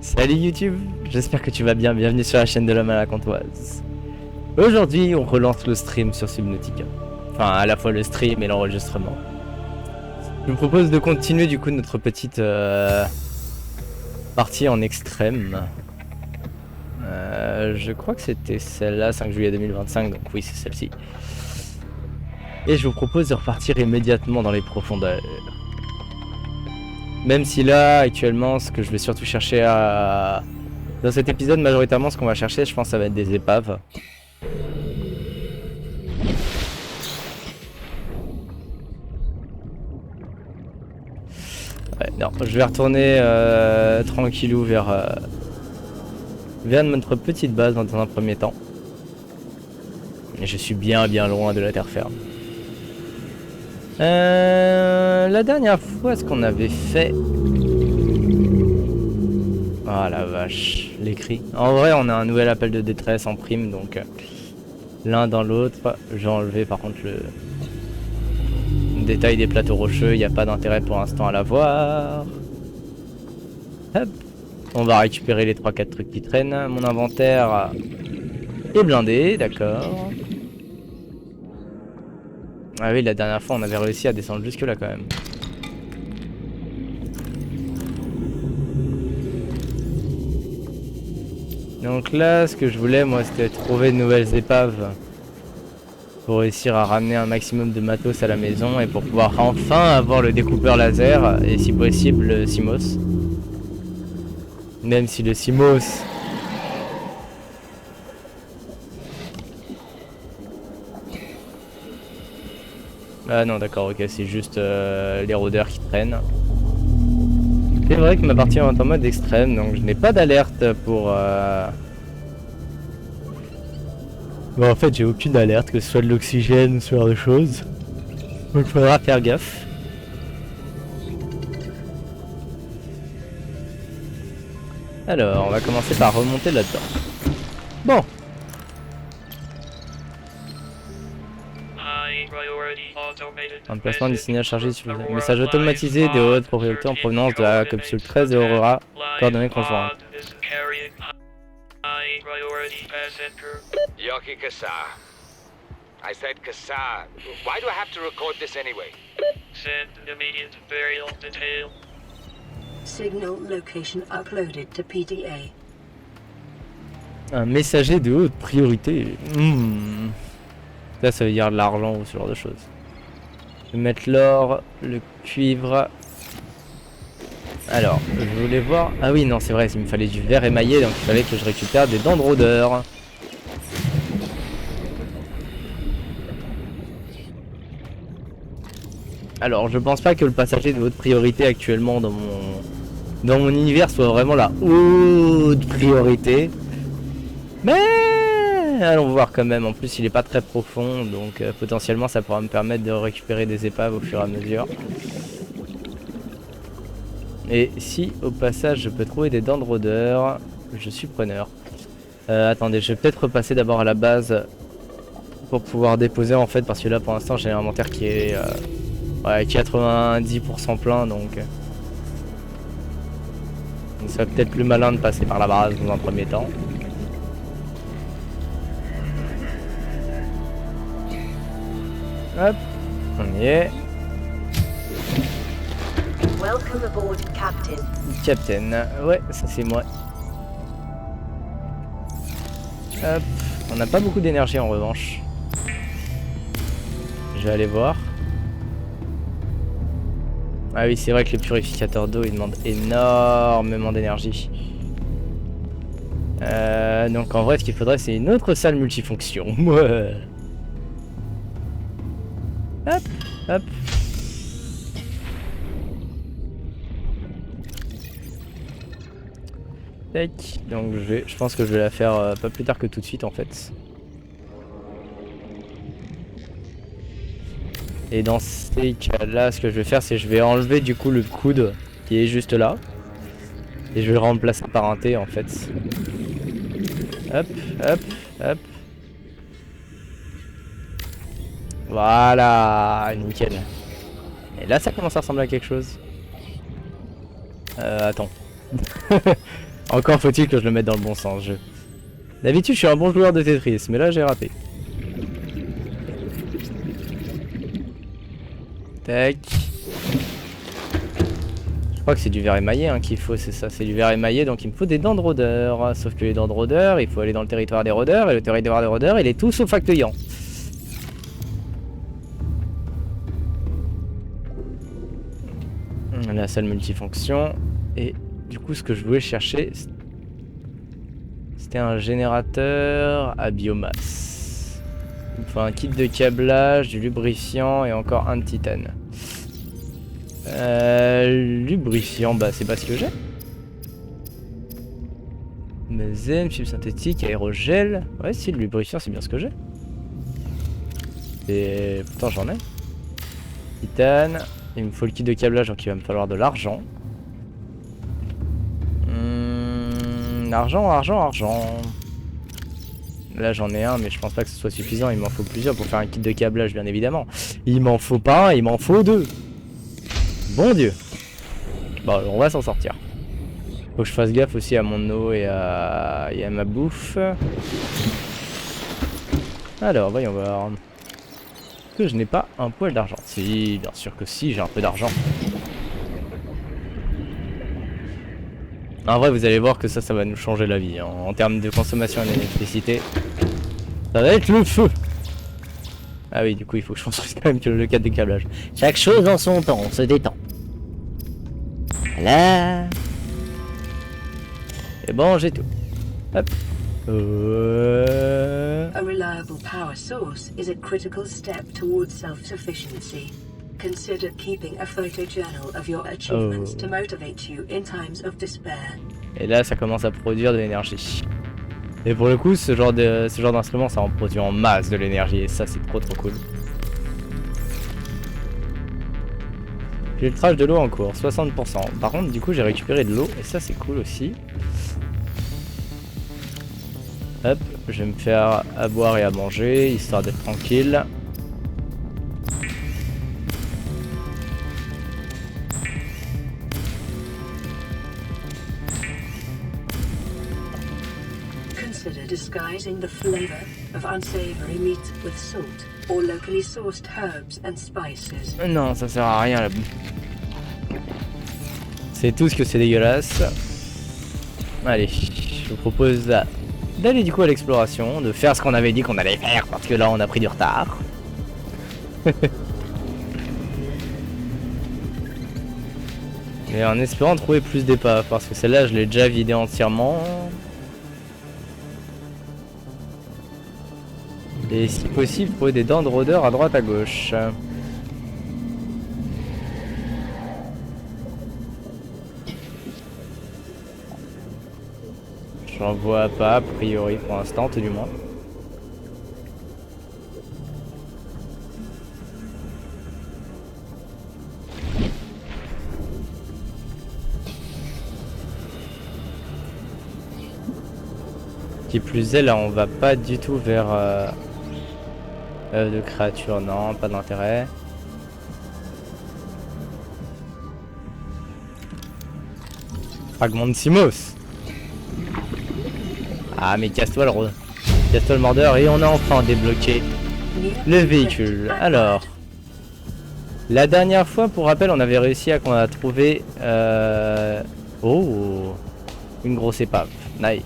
Salut YouTube, j'espère que tu vas bien, bienvenue sur la chaîne de l'homme à la comptoise. Aujourd'hui on relance le stream sur Subnautica. Enfin à la fois le stream et l'enregistrement. Je vous propose de continuer du coup notre petite partie en extrême. Je crois que c'était celle-là, 5 juillet 2025, donc oui c'est celle-ci. Et je vous propose de repartir immédiatement dans les profondeurs. Même si là, actuellement, ce que je vais surtout chercher à... Dans cet épisode, majoritairement, ce qu'on va chercher, je pense, ça va être des épaves. Ouais, non, je vais retourner tranquillou vers notre petite base dans un premier temps. Et je suis bien loin de la terre ferme. La dernière fois, ce qu'on avait fait... Ah la vache, les cris. En vrai, on a un nouvel appel de détresse en prime, donc l'un dans l'autre. J'ai enlevé par contre le détail des plateaux rocheux, il n'y a pas d'intérêt pour l'instant à l'avoir. Hop, on va récupérer les 3-4 trucs qui traînent. Mon inventaire est blindé, d'accord. Ah oui, la dernière fois, on avait réussi à descendre jusque là quand même. Donc là, ce que je voulais, moi, c'était trouver de nouvelles épaves pour réussir à ramener un maximum de matos à la maison et pour pouvoir enfin avoir le découpeur laser et si possible le CMOS. Même si le CMOS... Ah non d'accord, ok, c'est juste les rôdeurs qui traînent. C'est vrai que ma partie est en mode extrême, donc je n'ai pas d'alerte pour... Bon, en fait, j'ai aucune alerte, que ce soit de l'oxygène ou ce genre de choses. Donc il faudra faire gaffe. Alors, on va commencer par remonter là-dedans. Bon. Emplacement des signaux chargés sur le message automatisé des hautes propriétés en provenance de la capsule 13 de Aurora. Coordonnées conjointes. Yoki Kassar. I said Kassar. Why do I have to record this anyway? Send immediate burial detail. Signal location uploaded to PDA. Un messager de haute priorité. Là, ça veut dire de l'argent ou ce genre de choses. Je vais mettre l'or, le cuivre. Alors, je voulais voir... Ah oui, non, c'est vrai, il me fallait du verre émaillé, donc il fallait que je récupère des dents de rôdeur. Alors, je pense pas que le passager de haute priorité actuellement dans mon univers soit vraiment la haute priorité. Mais allons voir quand même. En plus, il est pas très profond, donc potentiellement, ça pourra me permettre de récupérer des épaves au fur et à mesure. Et si au passage je peux trouver des dents de rôdeur, je suis preneur. Attendez, je vais peut-être repasser d'abord à la base pour pouvoir déposer en fait, parce que là pour l'instant j'ai un inventaire qui est ouais, 90% plein, donc il serait peut-être plus malin de passer par la base dans un premier temps. Hop, on y est. Welcome aboard, Captain. Captain, ouais, ça c'est moi. Hop, on n'a pas beaucoup d'énergie en revanche. Je vais aller voir. Ah oui, c'est vrai que les purificateurs d'eau ils demandent énormément d'énergie. Donc en vrai, ce qu'il faudrait, c'est une autre salle multifonction. Hop, hop. Tac. Donc je pense que je vais la faire pas plus tard que tout de suite en fait. Et dans ces cas-là, ce que je vais faire, c'est que je vais enlever du coup le coude qui est juste là. Et je vais le remplacer par un T en fait. Hop, hop, hop. Voilà, nickel. Et là, ça commence à ressembler à quelque chose. Attends. Encore faut-il que je le mette dans le bon sens. D'habitude, je suis un bon joueur de Tetris, mais là, j'ai raté. Tac. Je crois que c'est du verre émaillé hein, qu'il faut, c'est ça. C'est du verre émaillé, donc il me faut des dents de rôdeur. Sauf que les dents de rôdeur, il faut aller dans le territoire des rôdeurs. Et le territoire des rôdeurs, il est tout sauf accueillant. La salle multifonction. Et du coup, ce que je voulais chercher, c'était un générateur à biomasse. Il me faut un kit de câblage, du lubrifiant et encore un de titane. Lubrifiant, bah c'est pas ce que j'ai. Benzène, fibre synthétique, aérogel. Ouais, si, le lubrifiant, c'est bien ce que j'ai. Et pourtant, j'en ai. Titane. Il me faut le kit de câblage, donc il va me falloir de l'argent. Argent. Là j'en ai un mais je pense pas que ce soit suffisant, il m'en faut plusieurs pour faire un kit de câblage bien évidemment. Il m'en faut pas un, il m'en faut deux. Bon Dieu. Bon on va s'en sortir. Faut que je fasse gaffe aussi à mon eau et à ma bouffe. Alors voyons voir. Que je n'ai pas un poil d'argent. Si, bien sûr que si, j'ai un peu d'argent. En vrai, vous allez voir que ça va nous changer la vie. Hein. En termes de consommation d'électricité, ça va être le feu. Ah oui, du coup, il faut que je construise quand même le cadre de câblage. Chaque chose en son temps, on se détend. Voilà. Et bon, j'ai tout. Hop. A reliable power source is a critical step towards self-sufficiency. Consider keeping a photojournal of your achievements to motivate you in times of despair. Et là, ça commence à produire de l'énergie. Et pour le coup, ce genre d'instrument, ça en produit en masse de l'énergie. Et ça, c'est trop cool. Filtrage de l'eau en cours, 60%. Par contre, du coup, j'ai récupéré de l'eau. Et ça, c'est cool aussi. Hop, je vais me faire à boire et à manger, histoire d'être tranquille. Consider disguising the flavor of unsavory meat with salt or locally sourced herbs and spices. Non, ça sert à rien la boue. C'est tout ce que c'est dégueulasse. Allez, je vous propose d'aller du coup à l'exploration, de faire ce qu'on avait dit qu'on allait faire parce que là on a pris du retard. Et en espérant trouver plus d'épaves parce que celle-là je l'ai déjà vidée entièrement. Et si possible trouver des dents de rôdeur à droite à gauche. J'en vois pas a priori pour l'instant tout du moins. Qui plus est là on va pas du tout vers de créatures, non, pas d'intérêt. Fragment de Simos. Ah mais casse-toi le mordeur et on a enfin débloqué le véhicule. Alors, la dernière fois pour rappel on avait réussi à trouver oh, une grosse épave. Nice.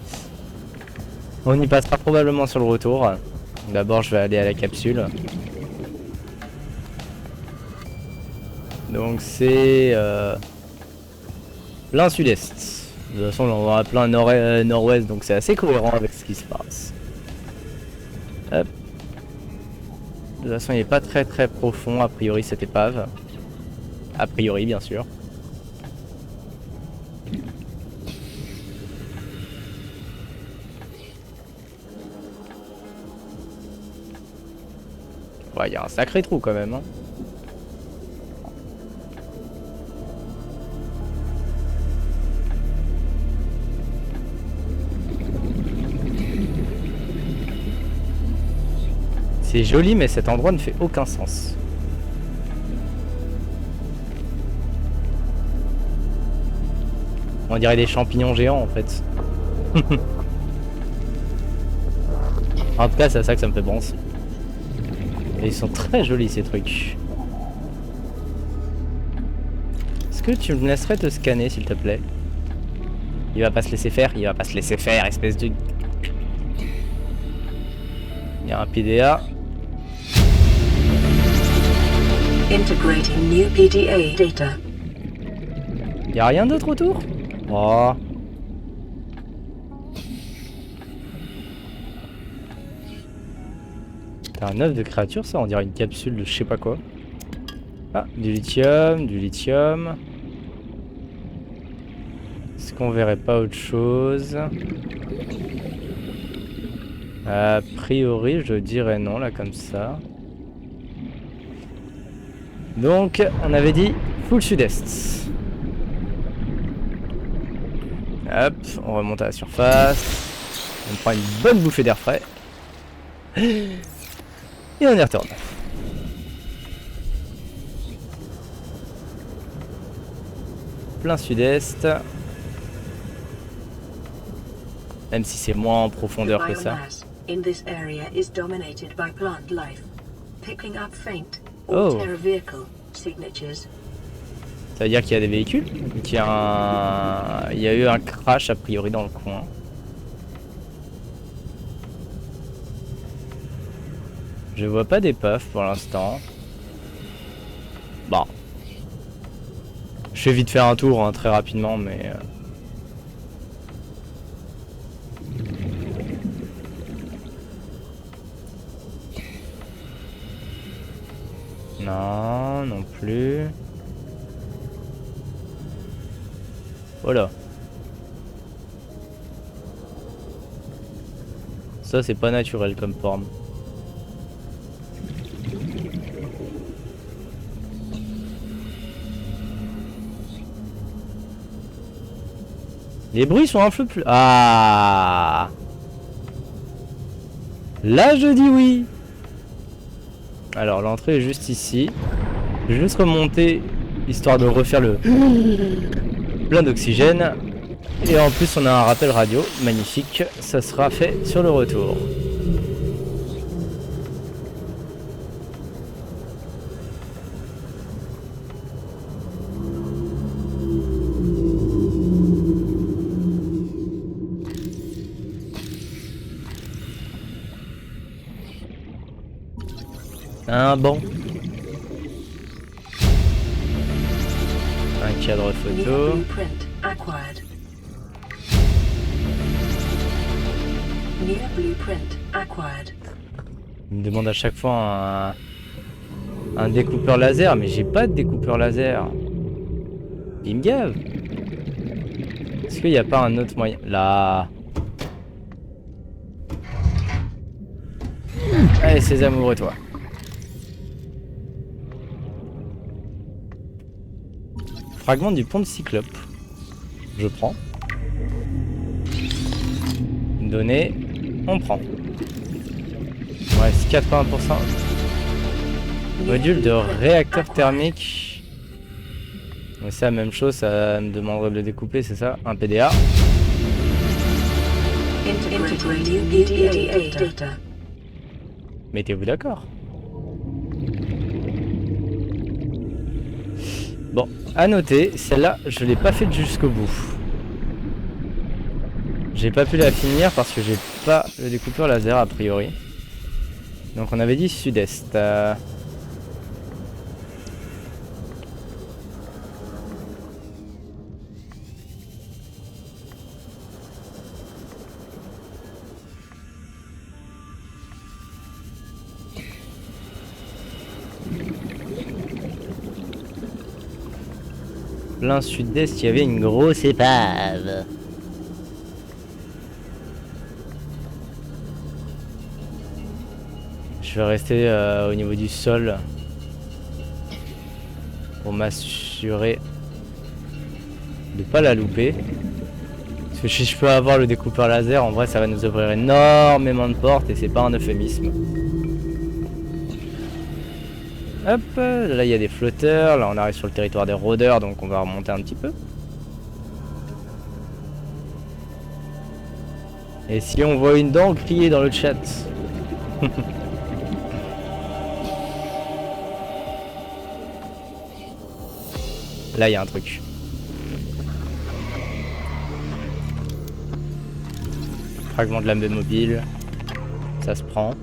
On y passera probablement sur le retour. D'abord je vais aller à la capsule. Donc c'est plein sud-est. De toute façon on va plein nord-ouest donc c'est assez cohérent avec ce qui se passe. Hop. De toute façon il n'est pas très profond a priori cette épave. A priori bien sûr. Ouais, il y a un sacré trou quand même. Hein. C'est joli mais cet endroit ne fait aucun sens. On dirait des champignons géants en fait. En tout cas, c'est à ça que ça me fait penser. Et ils sont très jolis ces trucs. Est-ce que tu me laisserais te scanner s'il te plaît? Il va pas se laisser faire, il va pas se laisser faire, espèce de... Il y a un PDA. Integrating new PDA data. Il y a rien d'autre autour? Oh. T'as un œuf de créature ça, on dirait une capsule de je sais pas quoi. Ah, du lithium, du lithium. Est-ce qu'on verrait pas autre chose? A priori, je dirais non, là, comme ça. Donc, on avait dit full sud-est. Hop, on remonte à la surface. On prend une bonne bouffée d'air frais. Et on y retourne. Plein sud-est. Même si c'est moins en profondeur que ça. In this area is dominated by plant life, picking up faint or Oh. terror vehicle signatures. Ça veut dire qu'il y a des véhicules, qu'il y a il y a eu un crash a priori dans le coin. Je vois pas d'épave pour l'instant. Bon. Je vais vite faire un tour hein, très rapidement mais... Non, non plus. Voilà. Ça c'est pas naturel comme forme. Les bruits sont un peu plus... Ah. Là je dis oui. Alors l'entrée est juste ici. Je vais juste remonter histoire de refaire le plein d'oxygène. Et en plus on a un rappel radio, magnifique. Ça sera fait sur le retour. Un banc. Un cadre New photo. blueprint acquired. New blueprint acquired. Il me demande à chaque fois un découpeur laser, mais j'ai pas de découpeur laser. Il me gave. Est-ce qu'il n'y a pas un autre moyen? Là. Allez, ces amoureux, toi. Fragment du pont de Cyclope. Je prends. Donné. On prend. Ouais, c'est 80%. Module de réacteur thermique. Mais c'est la même chose, ça me demanderait de le découper, c'est ça? Un PDA. Integrating new PDA data. Mettez-vous d'accord. Bon, à noter, celle-là, je l'ai pas faite jusqu'au bout. J'ai pas pu la finir parce que j'ai pas le découpeur laser a priori. Donc on avait dit sud-est. Plein sud-est, il y avait une grosse épave. Je vais rester au niveau du sol pour m'assurer de pas la louper. Parce que si je peux avoir le découpeur laser, en vrai ça va nous ouvrir énormément de portes et c'est pas un euphémisme. Hop, là il y a des flotteurs, là on arrive sur le territoire des rôdeurs donc on va remonter un petit peu. Et si on voit une dent, criez dans le chat. Là, il y a un truc. Fragment de lame de mobile. Ça se prend.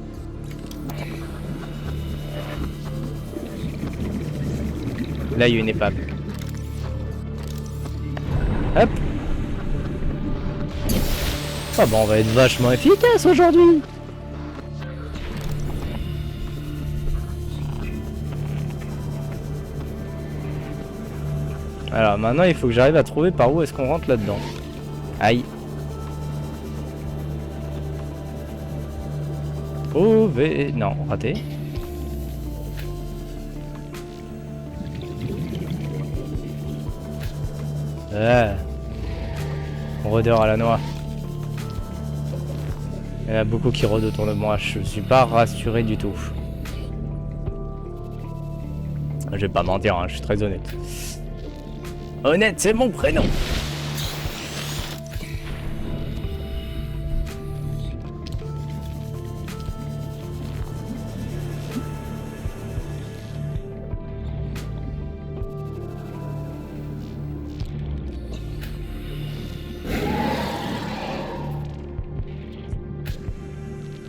Là, il y a une épave. Hop. Ah bah on va être vachement efficace aujourd'hui. Alors maintenant il faut que j'arrive à trouver par où est-ce qu'on rentre là-dedans. Aïe. Oh, non, raté. Rôdeur à la noix. Il y en a beaucoup qui rôdent autour de moi, je suis pas rassuré du tout. Je vais pas mentir, hein, je suis très honnête. Honnête, c'est mon prénom.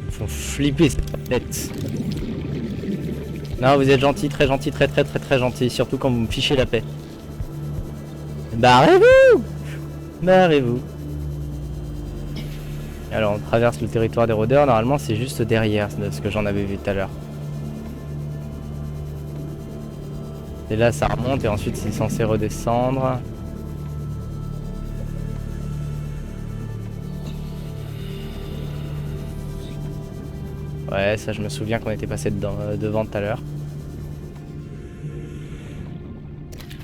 Ils font flipper cette tête. Non, vous êtes gentil, très gentil, très gentil, surtout quand vous me fichez la paix. Barrez-vous! Barrez-vous. Alors on traverse le territoire des rôdeurs, normalement c'est juste derrière de ce que j'en avais vu tout à l'heure. Et là ça remonte et ensuite c'est censé redescendre. Ouais, ça je me souviens qu'on était passé devant tout à l'heure.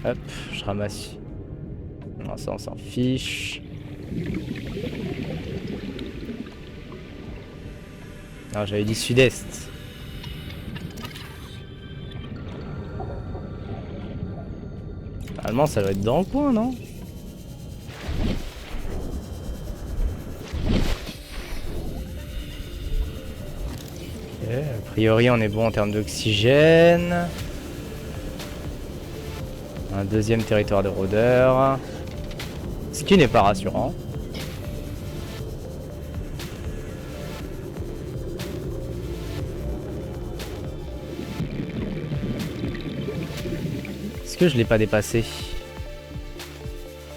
Hop, je ramasse. Non, ça on s'en fiche. Non, j'avais dit sud-est. Normalement ça doit être dans le coin, non? A priori on est bon en termes d'oxygène. Un deuxième territoire de rôdeurs. Ce qui n'est pas rassurant. Est-ce que je l'ai pas dépassé?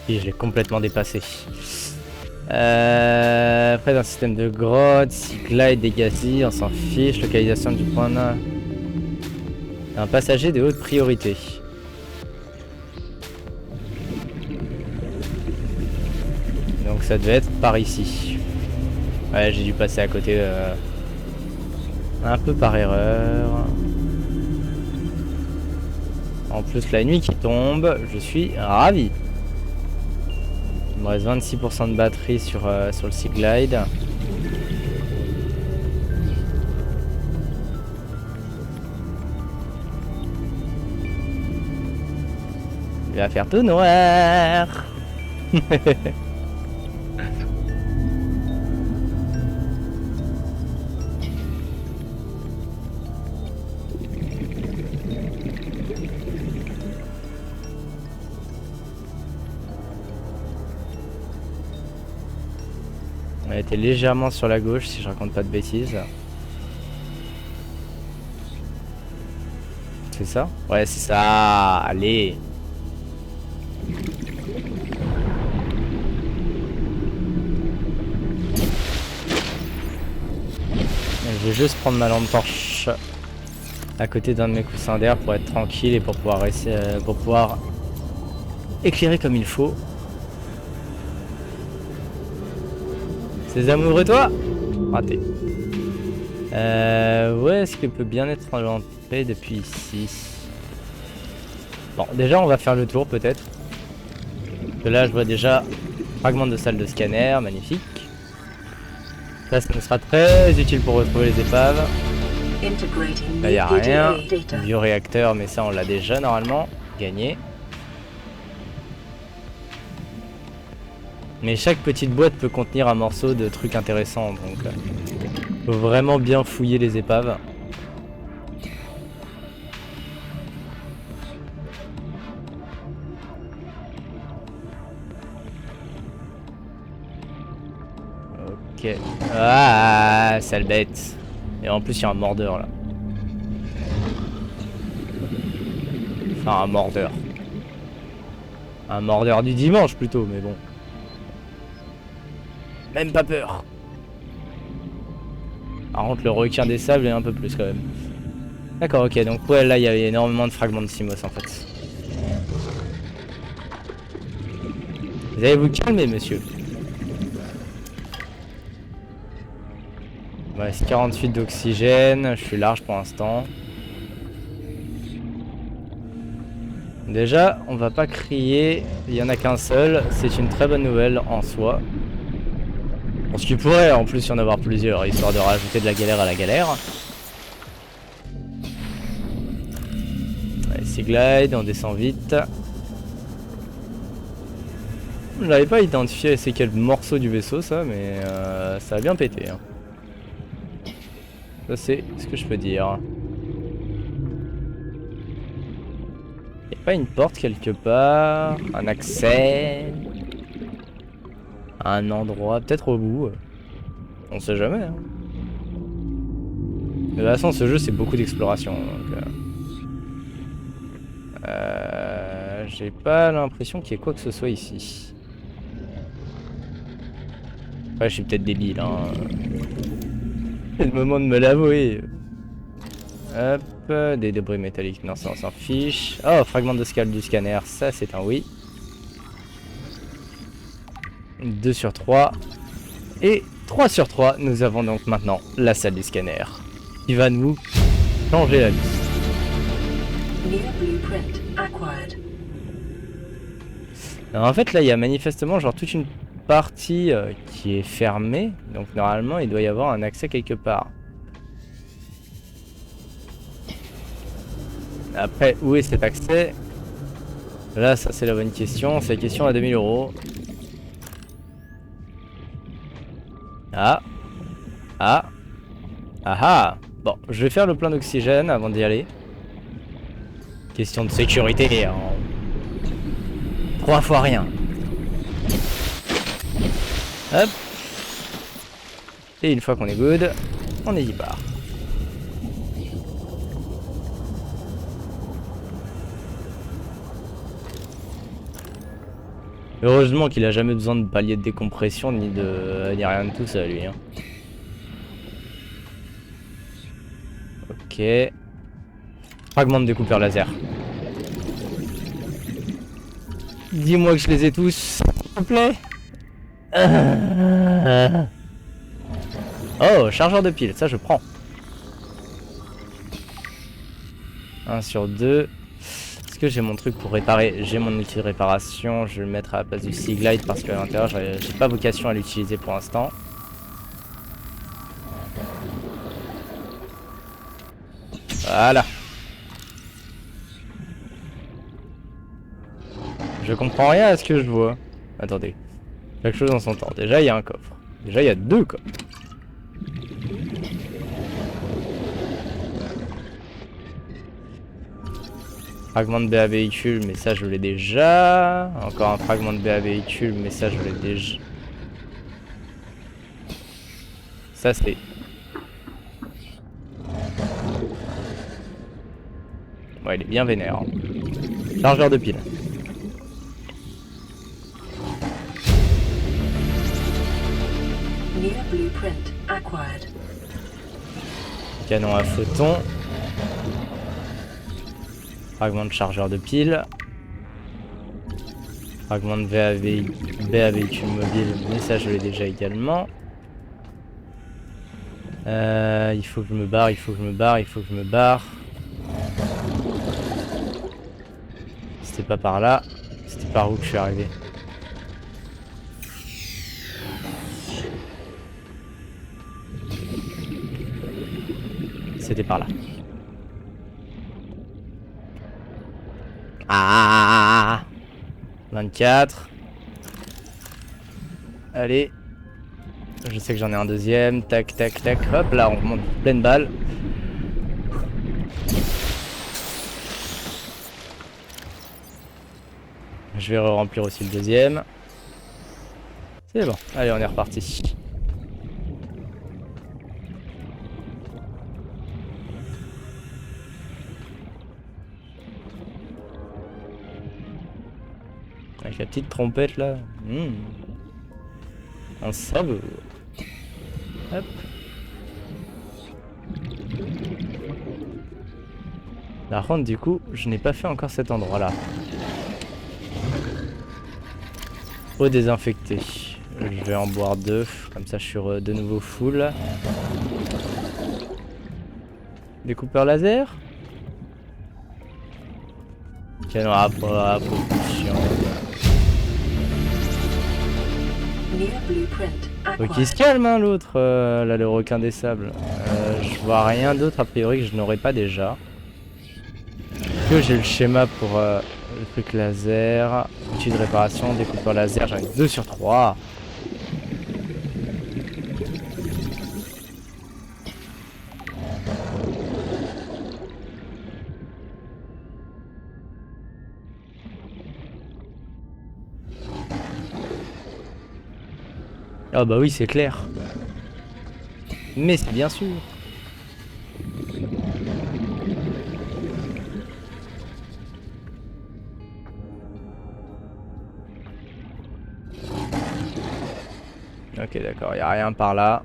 Oui, je l'ai complètement dépassé. Près d'un système de grotte, cyclide, des gazis, on s'en fiche. Localisation du point d'un passager de haute priorité. Donc ça devait être par ici. Ouais, j'ai dû passer à côté un peu par erreur. En plus la nuit qui tombe, je suis ravi. Il me reste 26% de batterie sur le Sea-Glide. Il va faire tout noir. On était légèrement sur la gauche si je raconte pas de bêtises. C'est ça? Ouais, c'est ça. Allez. Je vais juste prendre ma lampe torche à côté d'un de mes coussins d'air pour être tranquille et pour pouvoir éclairer comme il faut. Ces amoureux toi? Raté. Ouais, est-ce qu'il peut bien être en l'entrée depuis ici? Bon, déjà on va faire le tour peut-être. Que là je vois déjà fragment de salle de scanner, magnifique. Ça nous sera très utile pour retrouver les épaves. Là y a rien. Bioréacteur, mais ça on l'a déjà normalement. Gagné. Mais chaque petite boîte peut contenir un morceau de trucs intéressants, donc faut vraiment bien fouiller les épaves. Ok. Ah, sale bête. Et en plus il y a un mordeur là. Enfin un mordeur. Un mordeur du dimanche plutôt, mais bon. Même pas peur. Par contre le requin des sables est un peu plus quand même. D'accord, ok, donc ouais là il y a énormément de fragments de Simos en fait. Vous allez vous calmer monsieur. Ouais, c'est 48 d'oxygène, je suis large pour l'instant. Déjà, on va pas crier, il y en a qu'un seul, c'est une très bonne nouvelle en soi. Bon, ce qui pourrait en plus y en avoir plusieurs, histoire de rajouter de la galère à la galère. Allez, c'est glide, on descend vite. Je n'avais pas identifié c'est quel morceau du vaisseau ça, mais ça a bien pété. Hein. Ça c'est ce que je peux dire. Y'a pas une porte quelque part? Un accès? Un endroit? Peut-être au bout? On sait jamais. Hein. De toute façon ce jeu c'est beaucoup d'exploration. Donc, j'ai pas l'impression qu'il y ait quoi que ce soit ici. Ouais, je suis peut-être débile. Hein. C'est le moment de me l'avouer. Hop, des débris métalliques, non ça on s'en fiche. Oh, fragment de scale du scanner, ça c'est un oui. 2 sur 3. Et 3 sur 3, nous avons donc maintenant la salle du scanner. Qui va nous changer la vie. Alors, en fait là il y a manifestement genre toute une partie qui est fermée. Donc normalement il doit y avoir un accès quelque part. Après, où est cet accès? Là, ça c'est la bonne question. C'est la question à 2000 €. Ah. Ah. Ah ah. Bon, je vais faire le plein d'oxygène avant d'y aller. Question de sécurité. Hein. 3 fois rien. Hop. Et une fois qu'on est good, on y part. Heureusement qu'il a jamais besoin de palier de décompression ni rien de tout ça lui. Hein. Ok. Fragment de découpeur laser. Dis-moi que je les ai tous, s'il te plaît. Oh, chargeur de pile, ça je prends. 1 sur 2. Est-ce que j'ai mon truc pour réparer? J'ai mon outil de réparation, je vais le mettre à la place du Sea Glide parce qu'à l'intérieur j'ai pas vocation à l'utiliser pour l'instant. Voilà. Je comprends rien à ce que je vois. Attendez. Quelque chose en son temps. Déjà il y a un coffre. Déjà il y a 2 coffres. Fragment de BA véhicule, mais ça je l'ai déjà. Encore un fragment de BA véhicule, mais ça je l'ai déjà. Ça c'est... Ouais, il est bien vénère. Hein. Chargeur de pile. Canon à photon. Fragment de chargeur de pile. Fragment de BA véhicule mobile, mais ça je l'ai déjà également. Il faut que je me barre, il faut que je me barre, il faut que je me barre. C'était pas par là, c'était par où que je suis arrivé. C'était par là. Ah, 24. Allez. Je sais que j'en ai un deuxième. Tac, tac, tac. Hop, là, on monte pleine balle. Je vais remplir aussi le deuxième. C'est bon. Allez, on est reparti. Avec la petite trompette là. Un savoure. Hop. Par contre, du coup, je n'ai pas fait encore cet endroit là. Eau désinfectée. Je vais en boire 2. Comme ça, je suis de nouveau full. Découpeur laser. Canon à propulsion. Faut qu'il se calme hein, l'autre, là le requin des sables. Je vois rien d'autre a priori que je n'aurais pas déjà. Que j'ai le schéma pour le truc laser, outil de réparation, découpeur laser, j'en ai 2 sur 3. Ah bah oui c'est clair. Mais c'est bien sûr. Ok d'accord, il n'y a rien par là.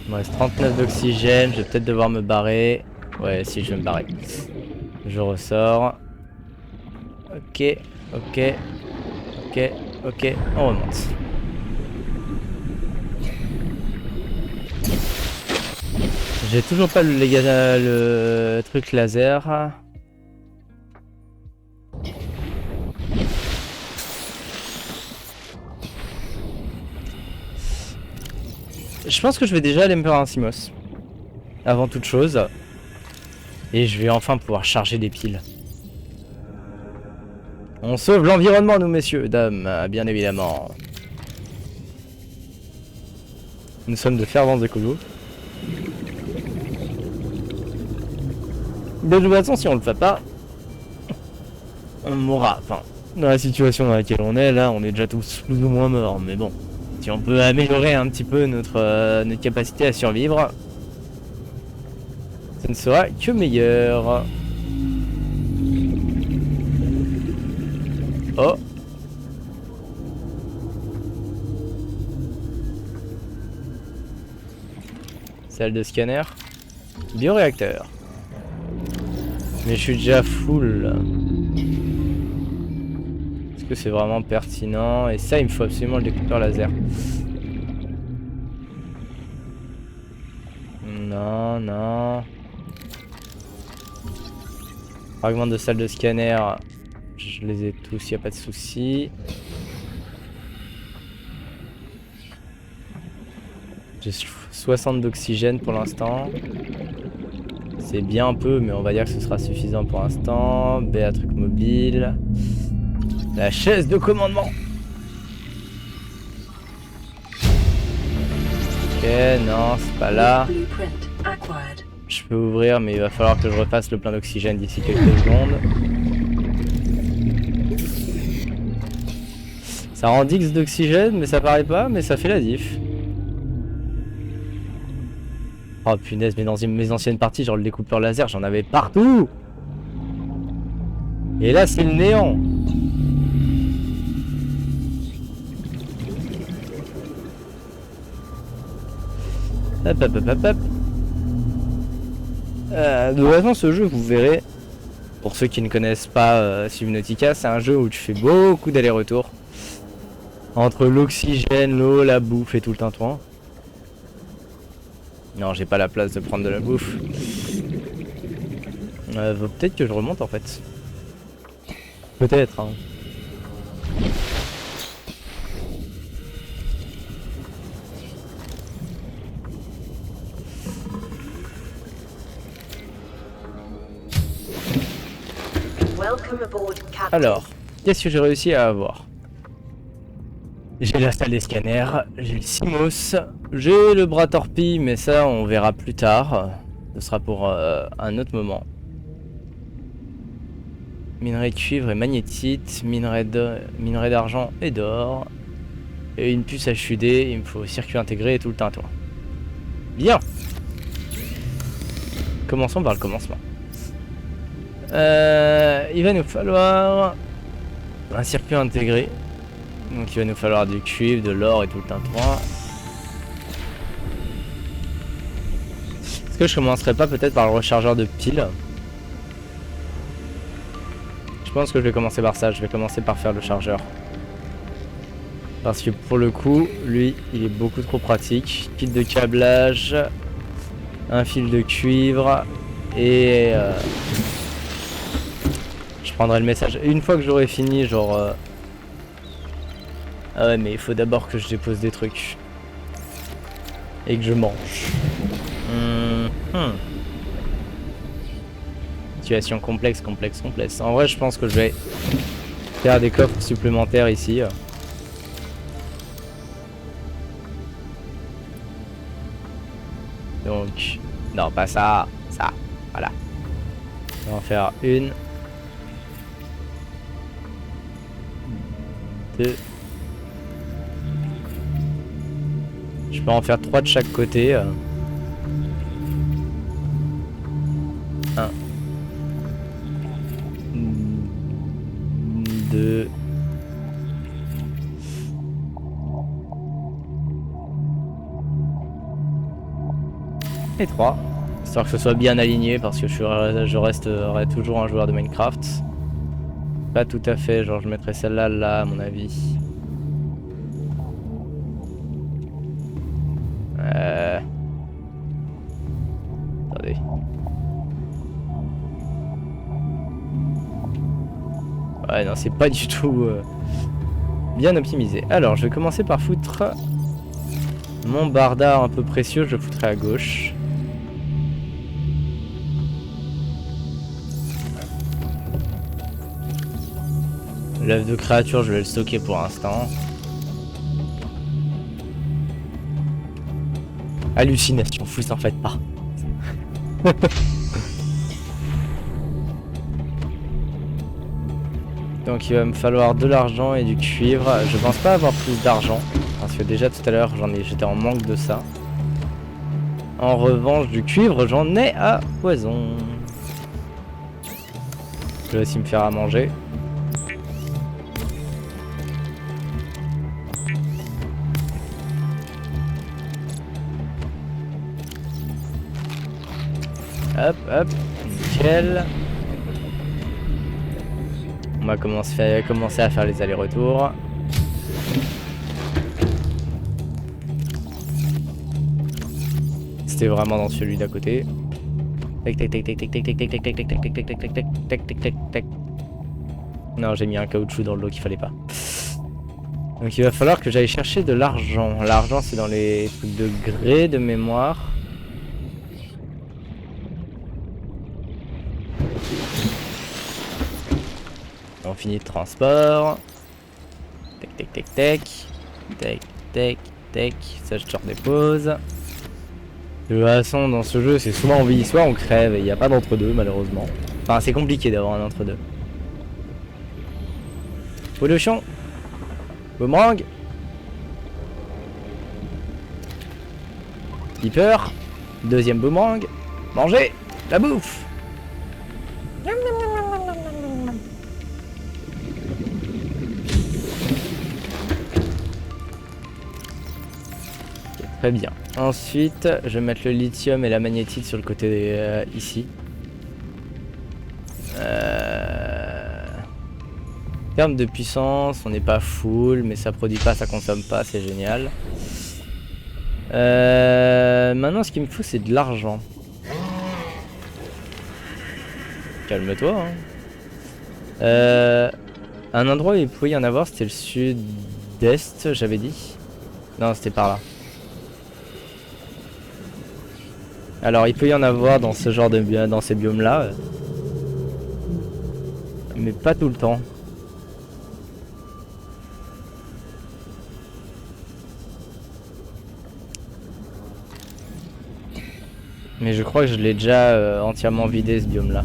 Il me reste 39 d'oxygène, je vais peut-être devoir me barrer. Ouais si je vais me barrer. Je ressors. Ok, ok. Ok, ok, on remonte. J'ai toujours pas le truc laser. Je pense que je vais déjà aller me faire un Simos. Avant toute chose. Et je vais enfin pouvoir charger des piles. On sauve l'environnement, nous, messieurs, dames, bien évidemment. Nous sommes de fervents écolos. De toute façon, si on le fait pas, on mourra. Enfin, dans la situation dans laquelle on est, là, on est déjà tous plus ou moins morts. Mais bon, si on peut améliorer un petit peu notre capacité à survivre, ça ne sera que meilleur. Oh. Salle de scanner. Bioréacteur. Mais je suis déjà full. Est-ce que c'est vraiment pertinent? Et ça, il me faut absolument le découpeur laser. Non, non. Fragment de salle de scanner. Je les ai tous, y a pas de souci. J'ai 60 d'oxygène pour l'instant. C'est bien un peu, mais on va dire que ce sera suffisant pour l'instant. BA truc mobile. La chaise de commandement. Ok, non, c'est pas là. Je peux ouvrir, mais il va falloir que je refasse le plein d'oxygène d'ici quelques secondes. Ça rend 10 d'oxygène, mais ça paraît pas, mais ça fait la diff. Oh punaise, mais dans mes anciennes parties, genre le découpeur laser, j'en avais partout. Et là, c'est le néant. Hop, hop, hop, hop, hop. De toute façon, ce jeu, vous verrez, pour ceux qui ne connaissent pas Subnautica, c'est un jeu où tu fais beaucoup d'allers-retours. Entre l'oxygène, l'eau, la bouffe et tout le tintouin. Non, j'ai pas la place de prendre de la bouffe. Faut peut-être que je remonte en fait. Peut-être, hein. Alors, Qu'est-ce que j'ai réussi à avoir? J'ai la salle des scanners, j'ai le Simos, j'ai le bras torpille, mais ça on verra plus tard. Ce sera pour un autre moment. Minerai de cuivre et magnétite, minerai d'argent et d'or. Et une puce HUD, il me faut circuit intégré et tout le tintouin. Bien. Commençons par le commencement. Il va nous falloir un circuit intégré. Donc il va nous falloir du cuivre, de l'or et tout le tintouin. Est-ce que je commencerai pas peut-être par le rechargeur de piles? Je pense que je vais commencer par ça, je vais commencer par faire le chargeur. Parce que pour le coup, lui, il est beaucoup trop pratique. Kit de câblage, un fil de cuivre et... je prendrai le message. Et une fois que j'aurai fini, genre... Ah ouais, mais il faut d'abord que je dépose des trucs. Et que je mange. Situation complexe. En vrai, je pense que je vais faire des coffres supplémentaires ici. Donc, non, pas ça, ça, voilà. On va en faire une, deux. Je peux en faire 3 de chaque côté. 1, 2. Et 3. Histoire que ce soit bien aligné parce que je resterai toujours un joueur de Minecraft. Pas tout à fait, genre je mettrai celle-là là à mon avis. Attendez. Ouais, non, c'est pas du tout bien optimisé. Alors, je vais commencer par foutre mon bardard un peu précieux, je le foutrai à gauche. L'œuf de créature, je vais le stocker pour l'instant. Hallucination, vous en faites pas. Donc il va me falloir de l'argent et du cuivre. Je pense pas avoir plus d'argent parce que déjà tout à l'heure j'étais en manque de ça. En revanche du cuivre j'en ai à poison. Je vais aussi me faire à manger. Hop, hop, nickel. On va commencer à faire les allers-retours. C'était vraiment dans celui d'à côté. Tac tac tac tac tac tac tac tac tac tac tac tac tac tac tac tac tac tac tac. Non, j'ai mis un caoutchouc dans le lot qu'il fallait pas. Donc il va falloir que j'aille chercher de l'argent. L'argent c'est dans les trucs de grès de mémoire. On finit le transport. Tac tac tac tac. Tac tac tac. Ça je te redépose. De toute façon dans ce jeu c'est souvent on vit soit on crève et il n'y a pas d'entre-deux malheureusement. Enfin c'est compliqué d'avoir un entre-deux. Pollution. Boomerang. Keeper. Deuxième boomerang. Manger. La bouffe. Très bien. Ensuite, je vais mettre le lithium et la magnétite sur le côté ici. En termes de puissance, on n'est pas full, mais ça produit pas, ça consomme pas, c'est génial. Maintenant, ce qu'il me faut, c'est de l'argent. Calme-toi. Hein. Un endroit où il pouvait y en avoir, c'était le sud-est, j'avais dit. Non, c'était par là. Alors il peut y en avoir dans ce genre de dans ces biomes là, mais pas tout le temps. Mais je crois que je l'ai déjà entièrement vidé ce biome là.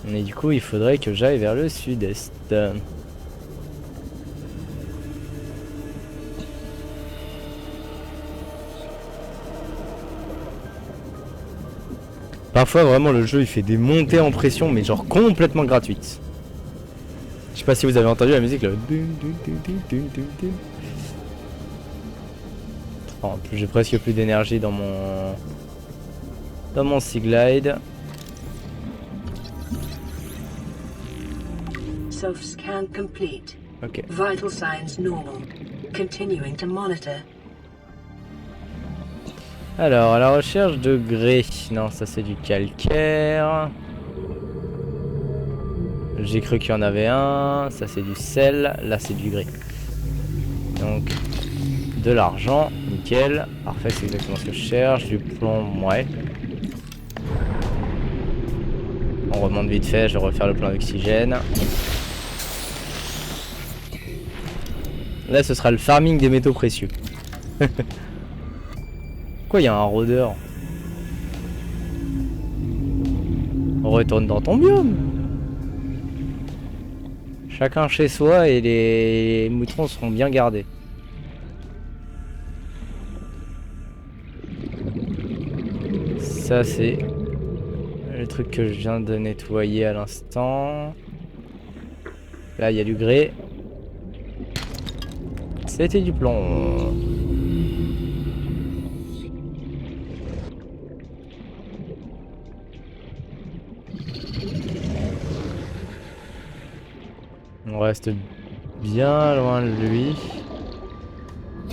Mais du coup il faudrait que j'aille vers le sud-est. Parfois vraiment le jeu il fait des montées en pression mais genre complètement gratuites. Je sais pas si vous avez entendu la musique là. Oh, en plus j'ai presque plus d'énergie dans mon Seaglide. Self-scan complete. Ok. Vital signs normal. Continuing to monitor. Alors, à la recherche de grès. Non, ça c'est du calcaire. J'ai cru qu'il y en avait un. Ça c'est du sel. Là c'est du grès. Donc, de l'argent. Nickel. Parfait, c'est exactement ce que je cherche. Du plomb, ouais. On remonte vite fait. Je vais refaire le plein d'oxygène. Là, ce sera le farming des métaux précieux. Pourquoi il y a un rôdeur? On retourne dans ton biome. Chacun chez soi et les moutons seront bien gardés. Ça c'est le truc que je viens de nettoyer à l'instant. Là il y a du grès. C'était du plomb. On reste bien loin de lui.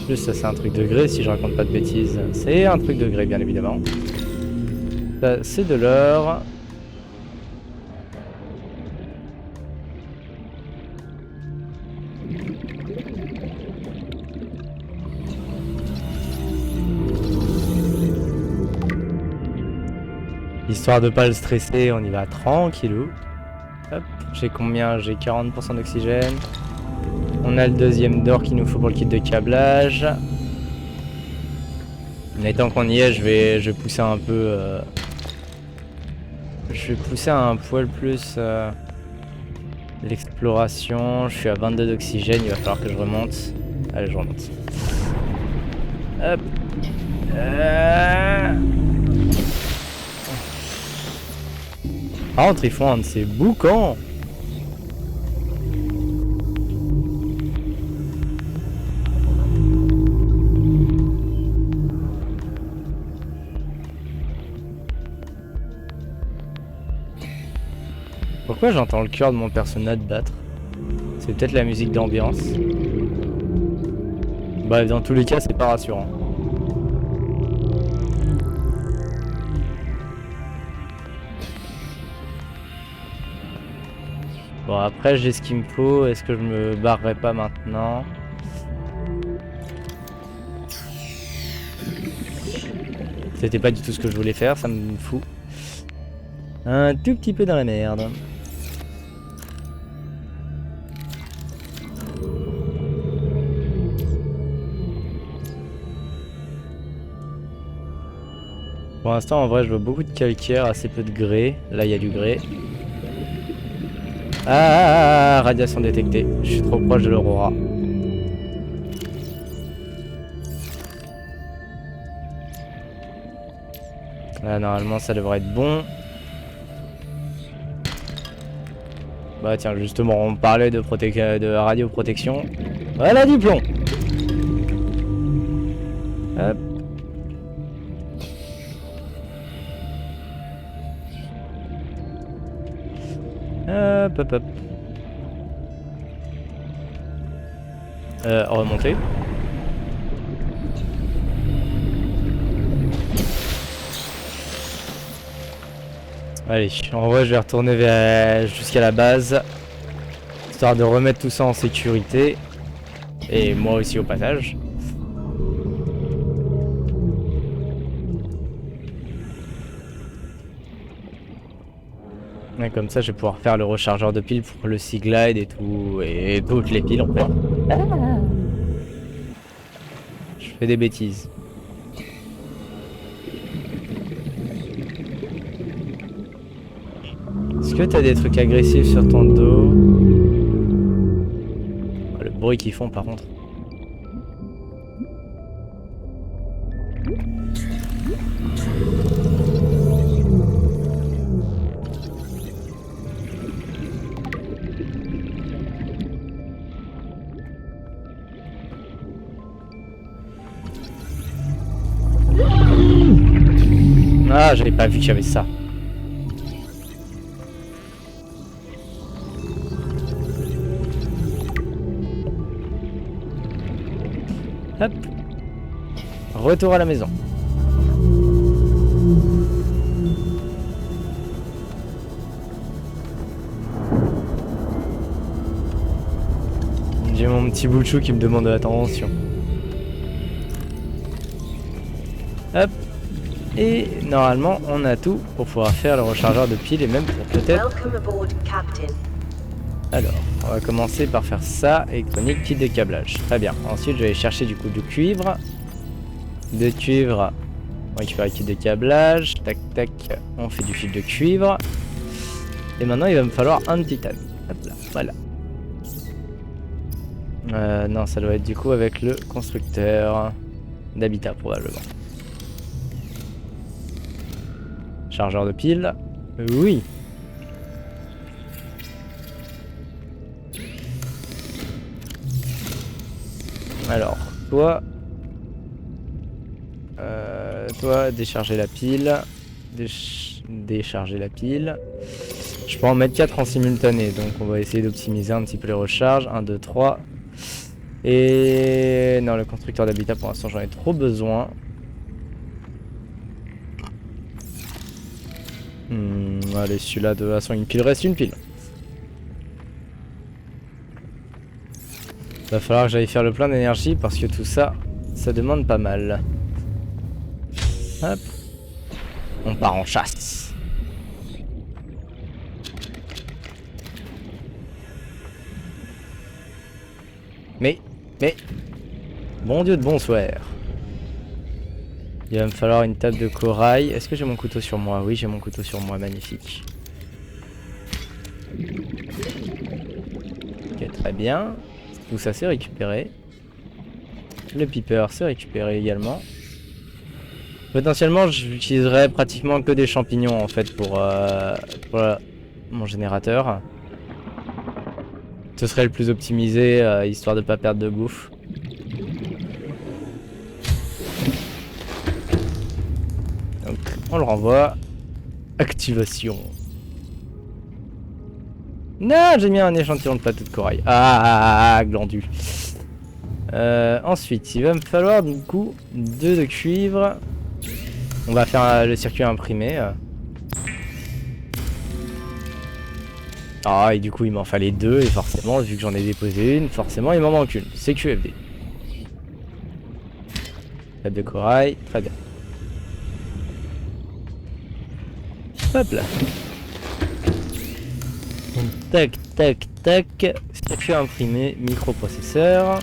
Plus ça c'est un truc de grès si je raconte pas de bêtises. C'est un truc de grès bien évidemment. Ça c'est de l'or. Histoire de pas le stresser, on y va tranquillou. Hop, j'ai combien? J'ai 40% d'oxygène. On a le deuxième d'or qu'il nous faut pour le kit de câblage. Mais tant qu'on y est, je vais pousser un peu. Je vais pousser un poil plus l'exploration. Je suis à 22 d'oxygène, il va falloir que je remonte. Allez, je remonte. Hop. Par contre, ils font un de ces boucans. Pourquoi j'entends le cœur de mon personnage battre? C'est peut-être la musique d'ambiance. Bref, dans tous les cas, c'est pas rassurant. Bon, après j'ai ce qu'il me faut. Est-ce que je me barrerai pas maintenant? C'était pas du tout ce que je voulais faire, ça me fout un tout petit peu dans la merde. Pour l'instant, en vrai, je vois beaucoup de calcaire, assez peu de grès. Là, il y a du grès. Ah, radiation détectée. Je suis trop proche de l'aurora. Là, normalement, ça devrait être bon. Bah tiens, justement, on parlait de radioprotection. Voilà du plomb. Hop. Hop, hop, hop. Remonter. Allez, en vrai je vais retourner jusqu'à la base, histoire de remettre tout ça en sécurité, et moi aussi au passage. Ouais, comme ça, je vais pouvoir faire le rechargeur de piles pour le Sea-Glide et tout, et toutes les piles en fait. Je fais des bêtises. Est-ce que t'as des trucs agressifs sur ton dos? Oh, le bruit qu'ils font par contre. Ah, j'avais pas vu qu'il y avait ça. Hop. Retour à la maison. J'ai mon petit bout de chou qui me demande de l'attention. Hop. Et normalement, on a tout pour pouvoir faire le rechargeur de piles et même pour peut-être... Welcome aboard, Captain. Alors, on va commencer par faire ça, électronique, kit de câblage. Très bien. Ensuite, je vais aller chercher du coup du cuivre. De cuivre, on récupère le kit de câblage. Tac, tac, on fait du fil de cuivre. Et maintenant, il va me falloir un de titane. Hop là, voilà. Non, ça doit être du coup avec le constructeur d'habitat probablement. Chargeur de piles. Oui. Alors, toi, décharger la pile. Décharger la pile. Je peux en mettre 4 en simultané, donc on va essayer d'optimiser un petit peu les recharges. 1, 2, 3. Et non, le constructeur d'habitat pour l'instant j'en ai trop besoin. Allez, celui-là de toute façon une pile reste une pile. Va falloir que j'aille faire le plein d'énergie parce que tout ça, ça demande pas mal. Hop. On part en chasse. Mais, bon Dieu de bonsoir. Il va me falloir une table de corail. Est-ce que j'ai mon couteau sur moi? Oui, j'ai mon couteau sur moi, magnifique. Ok, très bien. Tout ça c'est récupéré. Le piper c'est récupéré également. Potentiellement j'utiliserai pratiquement que des champignons en fait pour mon générateur. Ce serait le plus optimisé histoire de pas perdre de bouffe. Donc on le renvoie. Activation. Non, j'ai mis un échantillon de plateau de corail. Glandu. Ensuite, il va me falloir du coup 2 de cuivre. On va faire le circuit imprimé. Ah, et du coup, il m'en fallait 2. Et forcément, vu que j'en ai déposé une, forcément, il m'en manque une. C'est QFD. Table de corail. Très bien. Hop là. Tac, tac, tac. Circuit imprimé, microprocesseur.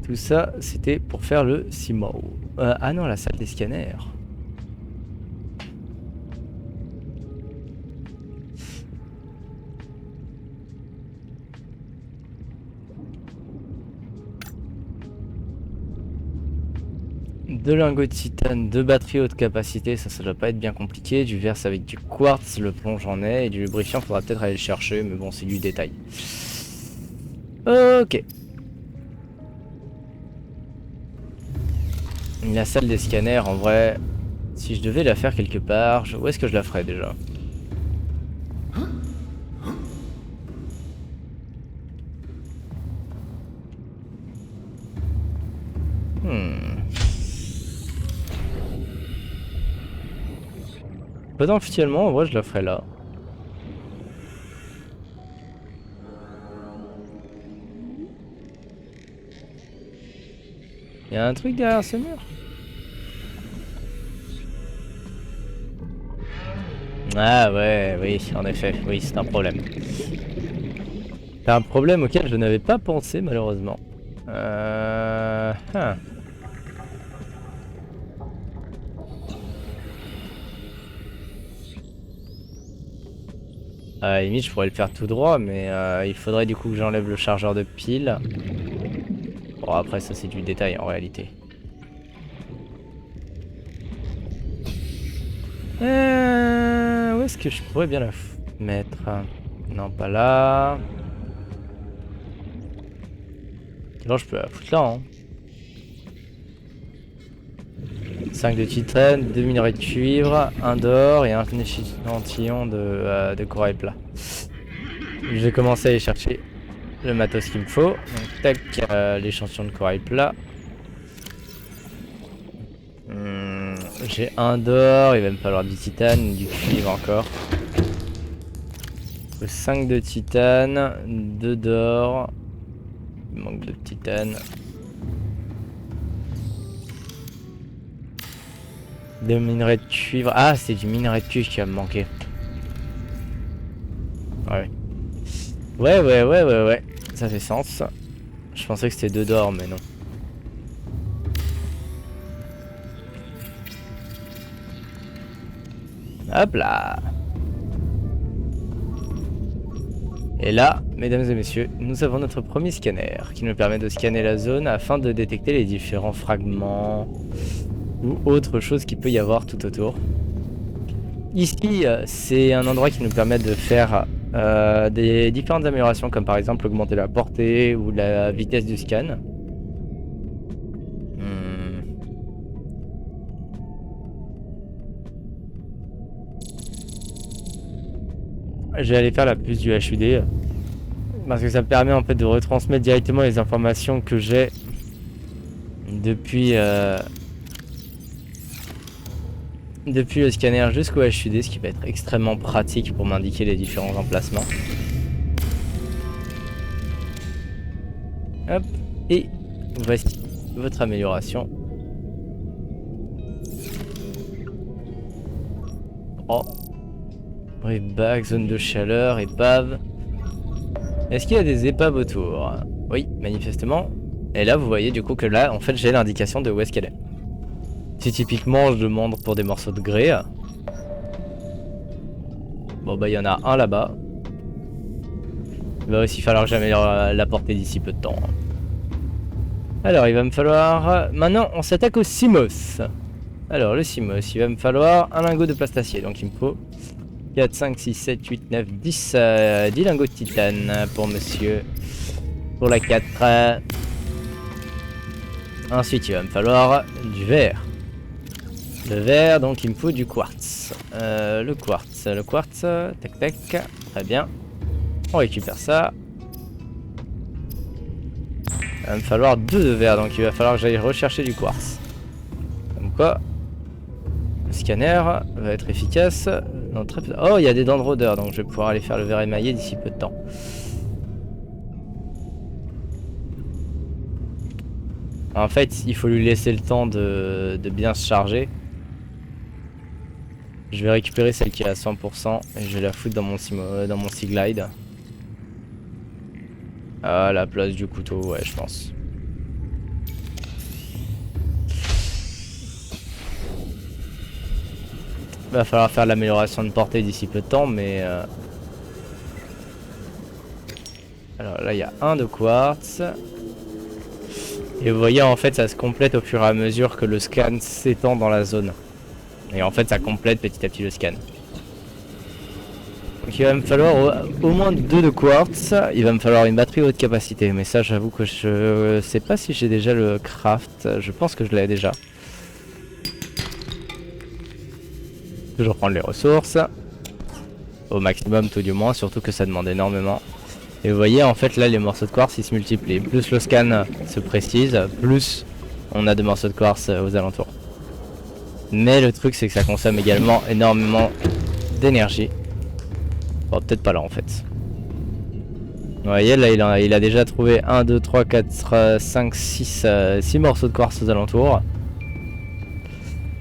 Tout ça, c'était pour faire le CMO. Ah non, la salle des scanners. De lingots de titane, 2 batteries haute capacité, ça doit pas être bien compliqué. Du verre avec du quartz, le plomb j'en ai. Et du lubrifiant, faudra peut-être aller le chercher, mais bon, c'est du détail. Ok. La salle des scanners, en vrai, si je devais la faire quelque part, où est-ce que je la ferais déjà? Potentiellement, en vrai, je la ferais là. Il y a un truc derrière ce mur? Ah ouais, oui, en effet, oui, c'est un problème. C'est un problème auquel je n'avais pas pensé malheureusement. Ah. À la limite, je pourrais le faire tout droit, mais il faudrait du coup que j'enlève le chargeur de pile. Bon, après, ça c'est du détail en réalité. Où est-ce que je pourrais bien la mettre? Non, pas là. Alors, je peux la foutre là. Hein. 5 de titane, 2 minerais de cuivre, 1 d'or et un échantillon de corail plat. Je vais commencer à aller chercher le matos qu'il me faut. Donc, tac, l'échantillon de corail plat. J'ai 1 d'or, il va me falloir du titane, du cuivre encore. 5 de titane, 2 d'or. Il manque de titane. Des minerais de cuivre. Ah, c'est du minerai de cuivre qui va me manquer. Ouais. Ouais. Ça fait sens. Je pensais que c'était 2 d'or, mais non. Hop là. Et là, mesdames et messieurs, nous avons notre premier scanner qui nous permet de scanner la zone afin de détecter les différents fragments ou autre chose qu'il peut y avoir tout autour. Ici, c'est un endroit qui nous permet de faire des différentes améliorations comme par exemple augmenter la portée ou la vitesse du scan. Je vais aller faire la puce du HUD parce que ça me permet en fait de retransmettre directement les informations que j'ai depuis le scanner jusqu'au HUD, ce qui va être extrêmement pratique pour m'indiquer les différents emplacements. Hop, et voici votre amélioration. Oh. Bac, zone de chaleur, épave. Est-ce qu'il y a des épaves autour? Oui, manifestement. Et là, vous voyez du coup que là, en fait, j'ai l'indication de où est-ce qu'elle est. Si typiquement, je demande pour des morceaux de grès. Bon, bah, il y en a un là-bas. Il va aussi falloir que j'améliore la portée d'ici peu de temps. Alors, il va me falloir... Maintenant, on s'attaque au CMOS. Alors, le CMOS, il va me falloir un lingot de plastacier. Donc, il me faut... 4, 5, 6, 7, 8, 9, 10, 10 lingots de titane pour monsieur. Pour la 4. Ensuite, il va me falloir du verre. Le verre, donc il me faut du quartz. Le quartz, tac tac. Très bien. On récupère ça. Il va me falloir 2 de verre, donc il va falloir que j'aille rechercher du quartz. Comme quoi, le scanner va être efficace. Non, très peu... Oh, il y a des dents de rôdeur, donc je vais pouvoir aller faire le verre émaillé d'ici peu de temps. En fait, il faut lui laisser le temps de bien se charger. Je vais récupérer celle qui est à 100% et je vais la foutre dans mon Sea Glide. À la place du couteau, ouais, je pense. Va falloir faire l'amélioration de portée d'ici peu de temps, mais... Alors là, il y a un de quartz. Et vous voyez, en fait, ça se complète au fur et à mesure que le scan s'étend dans la zone. Et en fait, ça complète petit à petit le scan. Donc il va me falloir au moins 2 de quartz. Il va me falloir une batterie haute capacité. Mais ça, j'avoue que je sais pas si j'ai déjà le craft. Je pense que je l'ai déjà. Toujours prendre les ressources au maximum, tout du moins, surtout que ça demande énormément. Et vous voyez, en fait, là, les morceaux de quartz ils se multiplient. Plus le scan se précise, plus on a de morceaux de quartz aux alentours. Mais le truc, c'est que ça consomme également énormément d'énergie. Bon, peut-être pas là en fait. Vous voyez, là, il a déjà trouvé 1, 2, 3, 4, 5, 6 morceaux de quartz aux alentours.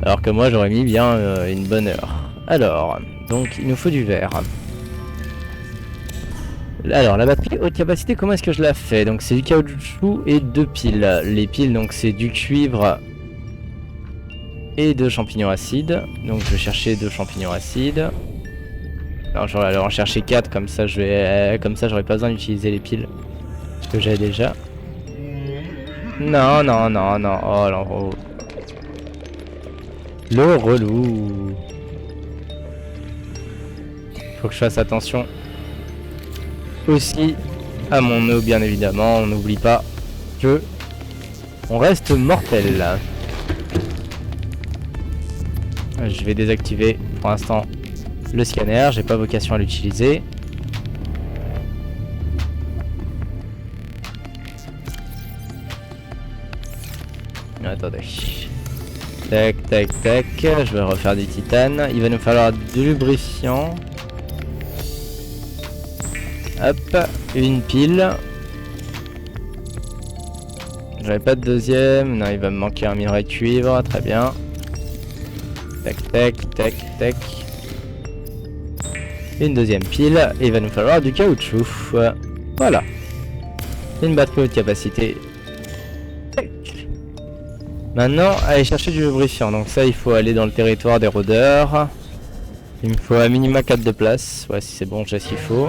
Alors que moi j'aurais mis bien une bonne heure. Alors, donc il nous faut du verre. Alors la batterie haute capacité, comment est-ce que je la fais? Donc c'est du caoutchouc et 2 piles. Les piles donc c'est du cuivre et 2 champignons acides. Donc je vais chercher 2 champignons acides. Alors je vais aller en chercher 4, comme ça j'aurai pas besoin d'utiliser les piles que j'ai déjà. Non non non non, oh là, oh. Le relou. Faut que je fasse attention aussi à mon eau, bien évidemment. On n'oublie pas que on reste mortel. Je vais désactiver pour l'instant le scanner, j'ai pas vocation à l'utiliser. Attendez. Tac tac tac, je vais refaire du titane. Il va nous falloir du lubrifiant. Hop, une pile. J'avais pas de deuxième. Non, il va me manquer un minerai de cuivre. Très bien. Tac, tac, tac, tac. Une deuxième pile. Et il va nous falloir du caoutchouc. Voilà. Une batterie haute capacité. Tac. Maintenant, aller chercher du lubrifiant. Donc ça, il faut aller dans le territoire des rôdeurs. Il me faut à minima 4 de place. Ouais, si c'est bon, j'ai ce qu'il faut.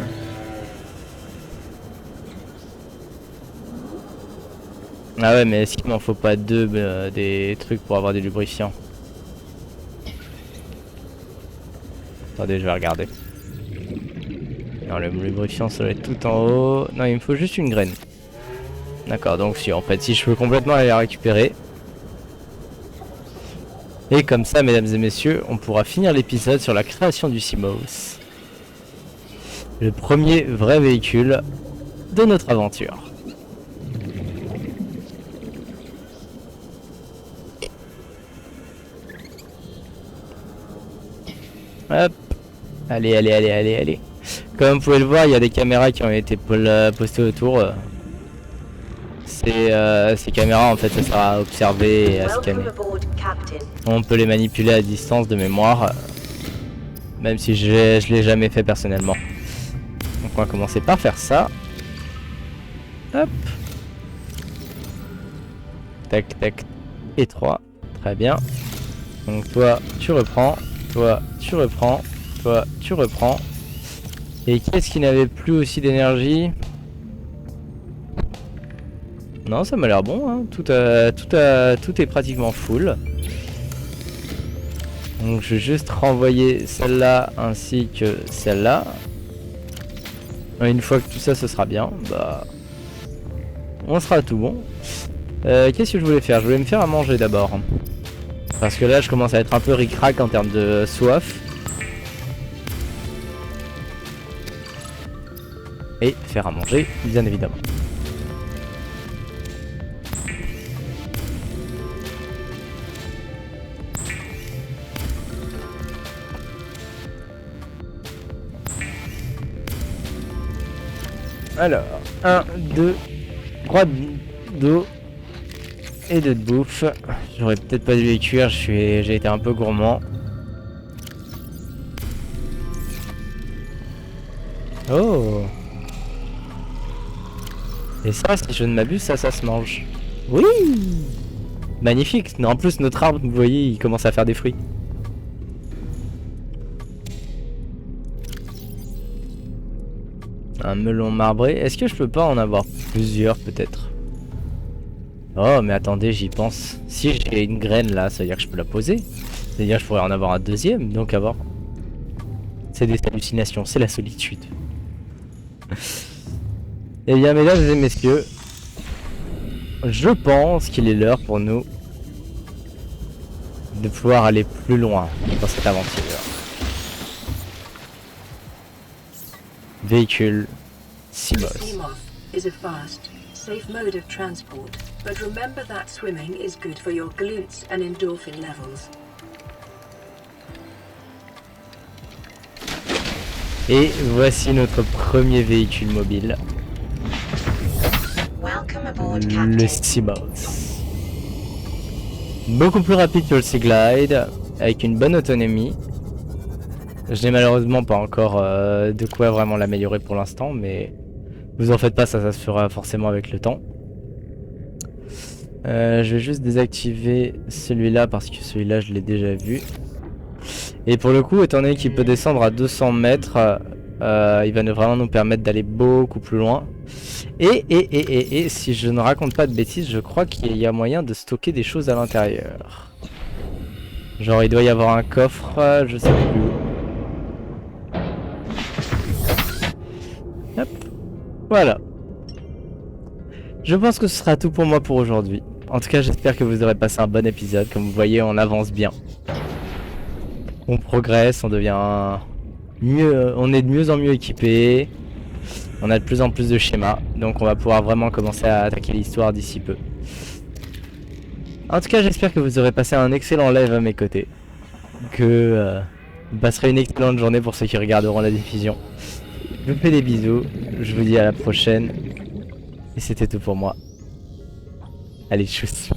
Ah ouais, mais est-ce qu'il m'en faut pas 2 des trucs pour avoir des lubrifiants? Attendez, je vais regarder. Non, le lubrifiant ça doit être tout en haut. Non, il me faut juste une graine. D'accord, donc si en fait, si je peux complètement aller la récupérer. Et comme ça, mesdames et messieurs, on pourra finir l'épisode sur la création du Seamouse. Le premier vrai véhicule de notre aventure. Hop. Allez, allez, allez, allez, allez. Comme vous pouvez le voir, il y a des caméras qui ont été postées autour. Ces caméras, en fait, ça sert à observer et à scanner. On peut les manipuler à distance de mémoire. Même si je l'ai jamais fait personnellement. Donc on va commencer par faire ça. Hop. Tac, tac. Et 3. Très bien. Donc toi, tu reprends. Toi, tu reprends. Toi, tu reprends. Et qu'est-ce qui n'avait plus aussi d'énergie? Non, ça m'a l'air bon, hein. Tout est pratiquement full. Donc je vais juste renvoyer celle-là ainsi que celle-là. Une fois que tout ça ce sera bien, bah on sera tout bon. Qu'est-ce que je voulais faire? Je voulais me faire à manger d'abord. Parce que là je commence à être un peu ric-rac en termes de soif. Et faire à manger, bien évidemment. Alors, 1, 2, 3 d'eau et 2 de bouffe. J'aurais peut-être pas dû les cuire, j'ai été un peu gourmand. Oh! Et ça, si je ne m'abuse, ça se mange. Oui! Magnifique! En plus, notre arbre, vous voyez, il commence à faire des fruits. Un melon marbré. Est-ce que je peux pas en avoir plusieurs, peut-être? Oh, mais attendez, j'y pense. Si j'ai une graine là, ça veut dire que je peux la poser. C'est-à-dire que je pourrais en avoir un deuxième, donc avoir. C'est des hallucinations, c'est la solitude. Eh bien, mesdames et messieurs, je pense qu'il est l'heure pour nous de pouvoir aller plus loin dans cette aventure. Véhicule Seamouse. Seamoth is a fast, safe mode of transport, but remember that swimming is good for your glutes and endorphin levels. Et voici notre premier véhicule mobile. Le Seamouse. Beaucoup plus rapide que le Sea Glide, avec une bonne autonomie. Je n'ai malheureusement pas encore de quoi vraiment l'améliorer pour l'instant, mais vous en faites pas, ça se fera forcément avec le temps. Je vais juste désactiver celui-là parce que celui-là je l'ai déjà vu. Et pour le coup, étant donné qu'il peut descendre à 200 mètres, il va vraiment nous permettre d'aller beaucoup plus loin. Et si je ne raconte pas de bêtises, je crois qu'il y a moyen de stocker des choses à l'intérieur. Genre il doit y avoir un coffre, je sais plus où. Hop. Voilà. Je pense que ce sera tout pour moi pour aujourd'hui. En tout cas, j'espère que vous aurez passé un bon épisode. Comme vous voyez, on avance bien. On progresse, on devient mieux, on est de mieux en mieux équipé. On a de plus en plus de schémas. Donc on va pouvoir vraiment commencer à attaquer l'histoire d'ici peu. En tout cas, j'espère que vous aurez passé un excellent live à mes côtés. Que vous passerez une excellente journée pour ceux qui regarderont la diffusion. Je vous fais des bisous. Je vous dis à la prochaine. Et c'était tout pour moi. Allez, tchuss.